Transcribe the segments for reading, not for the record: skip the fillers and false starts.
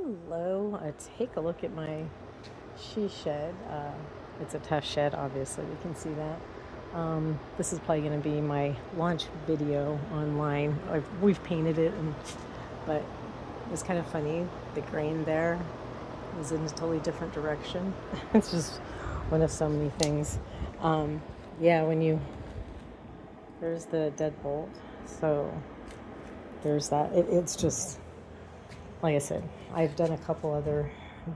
Hello, take a look at my she shed. It's a Tuff Shed, obviously, you can see that. This is probably going to be my launch video online. We've painted it, but it's kind of funny. The grain there is in a totally different direction. It's just one of so many things. Yeah, there's the deadbolt, so there's that. It's just, like I said, I've done a couple other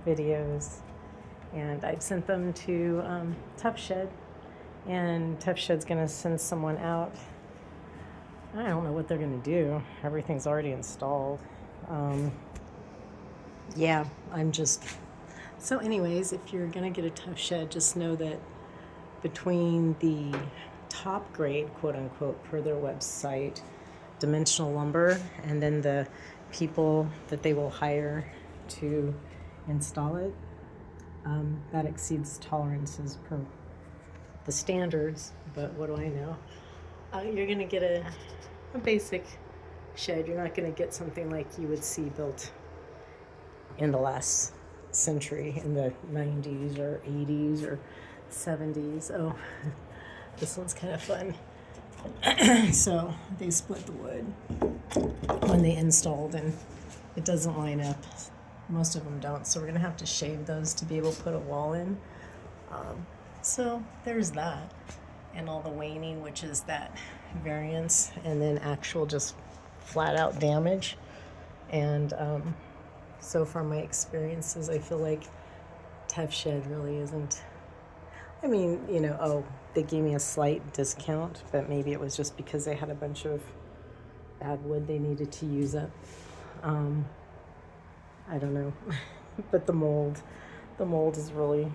videos and I've sent them to Tuff Shed, and Tuff Shed's gonna send someone out. I don't know what they're gonna do. Everything's already installed. Yeah, so anyways, if you're gonna get a Tuff Shed, just know that between the top grade, quote unquote, per their website, dimensional lumber, and then the people that they will hire to install it, that exceeds tolerances per the standards. But what do I know? You're gonna get a basic shed. You're not gonna get something like you would see built in the last century, in the 90s or 80s or 70s. Oh, this one's kind of fun. So they split the wood when they installed, and it doesn't line up. Most of them don't, so we're gonna have to shave those to be able to put a wall in. So there's that, and all the waning, which is that variance, and then actual just flat out damage. And so from my experiences, I feel like Tuff Shed really isn't. I mean, they gave me a slight discount, but maybe it was just because they had a bunch of bad wood they needed to use up. I don't know. But the mold is really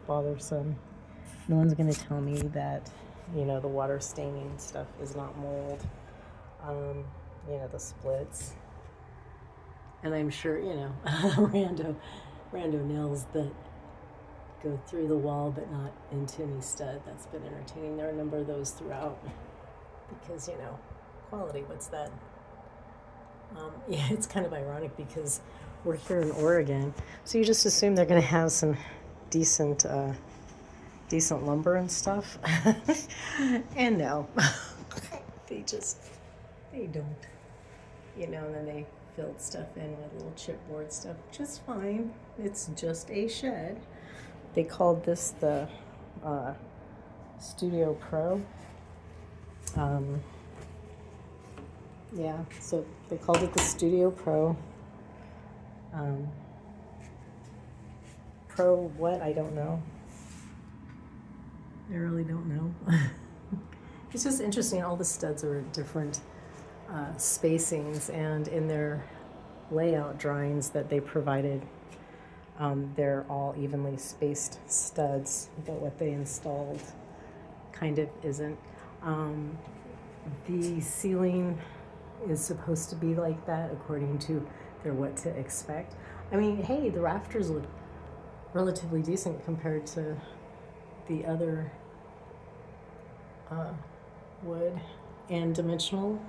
bothersome. No one's going to tell me that, the water staining stuff is not mold. The splits. And I'm sure, rando nails that go through the wall but not into any stud. That's been entertaining. There are a number of those throughout because, quality, what's that? Yeah, it's kind of ironic because we're here in Oregon, so you just assume they're going to have some decent lumber and stuff. And no, they don't, and then they filled stuff in with little chipboard stuff, just fine. It's just a shed. They called this the Studio Pro. Yeah, so they called it the Studio Pro. Pro what? I don't know. I really don't know. It's just interesting. All the studs are different spacings, and in their layout drawings that they provided, they're all evenly spaced studs, but what they installed kind of isn't. The ceiling is supposed to be like that according to their what to expect. I mean, hey, the rafters look relatively decent compared to the other wood. And dimensional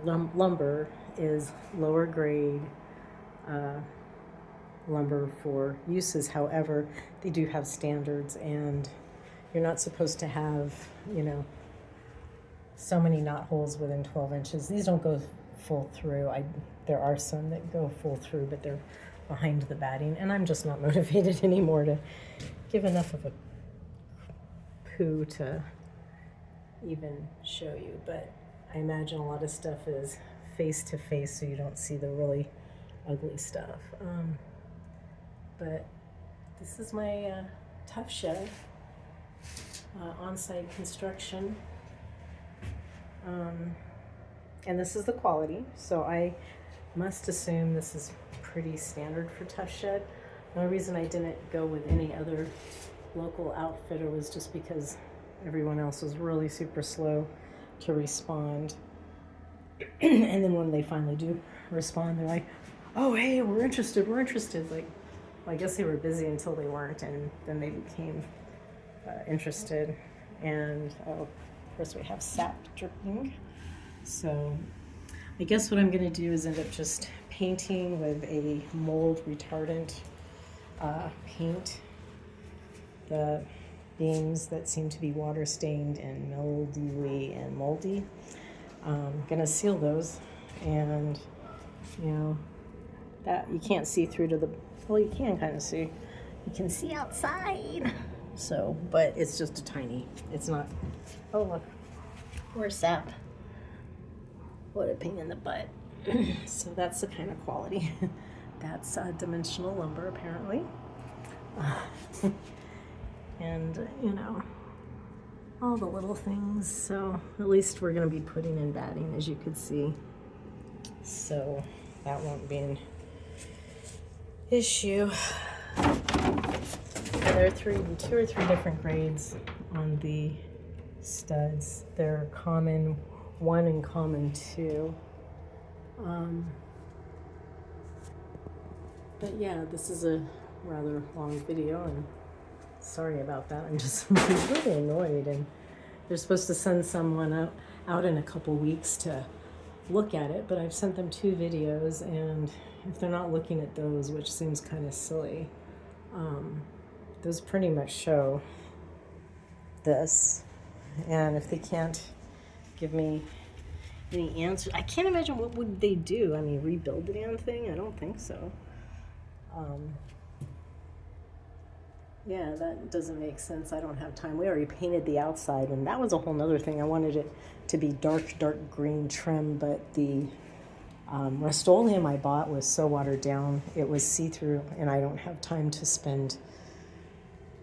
lumber is lower grade lumber for uses. However, they do have standards, and you're not supposed to have, so many knot holes within 12 inches. These don't go full through. There are some that go full through, but they're behind the batting, and I'm just not motivated anymore to give enough of a poo to even show you. But I imagine a lot of stuff is face to face, so you don't see the really ugly stuff. But this is my Tuff Shed on-site construction. And this is the quality, so I must assume this is pretty standard for Tuff Shed. The only reason I didn't go with any other local outfitter was just because everyone else was really super slow to respond. And then when they finally do respond, they're like, oh, hey, we're interested. Like, well, I guess they were busy until they weren't, and then they became interested. And of course we have sap dripping. So I guess what I'm going to do is end up just painting with a mold retardant paint the beams that seem to be water stained and mildewy and moldy. I'm gonna seal those, and you know that you can't see through to the, well, you can kind of see, you can see outside, so, but it's just a tiny, it's not, oh look, where's Sap? What a pain in the butt. So that's the kind of quality. That's dimensional lumber apparently. And you know, all the little things. So at least we're going to be putting in batting, as you could see, so that won't be an issue. And there are two or three different grades on the studs. They're common 1 and common 2. But yeah, this is a rather long video, and sorry about that. I'm just really annoyed, and they're supposed to send someone out in a couple weeks to look at it, but I've sent them 2 videos, and if they're not looking at those, which seems kind of silly, those pretty much show this. And if they can't give me any answers, I can't imagine what would they do. I mean, rebuild the damn thing? I don't think so. Yeah, that doesn't make sense. I don't have time. We already painted the outside, and that was a whole nother thing. I wanted it to be dark green trim, but the Rust-Oleum I bought was so watered down, it was see-through, and I don't have time to spend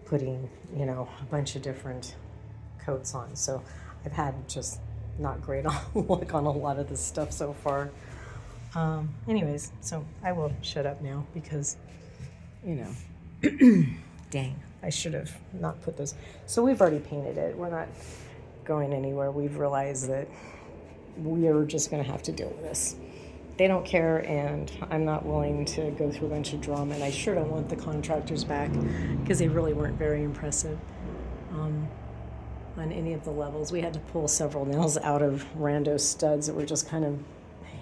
putting, you know, a bunch of different coats on. So I've had just not great luck on a lot of this stuff so far. Anyways, so I will shut up now because, you know, dang, I should have not put those. So we've already painted it. We're not going anywhere. We've realized that we are just going to have to deal with this. They don't care, and I'm not willing to go through a bunch of drama, and I sure don't want the contractors back because they really weren't very impressive on any of the levels. We had to pull several nails out of rando studs that were just kind of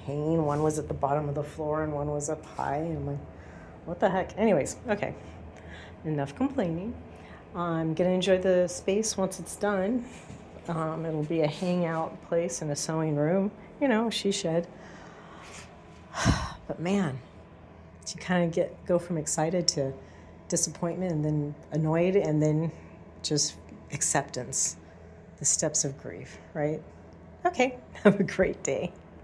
hanging. One was at the bottom of the floor and one was up high. I'm like, what the heck? Anyways, okay, enough complaining. I'm gonna enjoy the space once it's done. It'll be a hangout place and a sewing room, you know, she shed. But man, you kind of go from excited to disappointment, and then annoyed, and then just acceptance. The steps of grief, right? Okay, have a great day.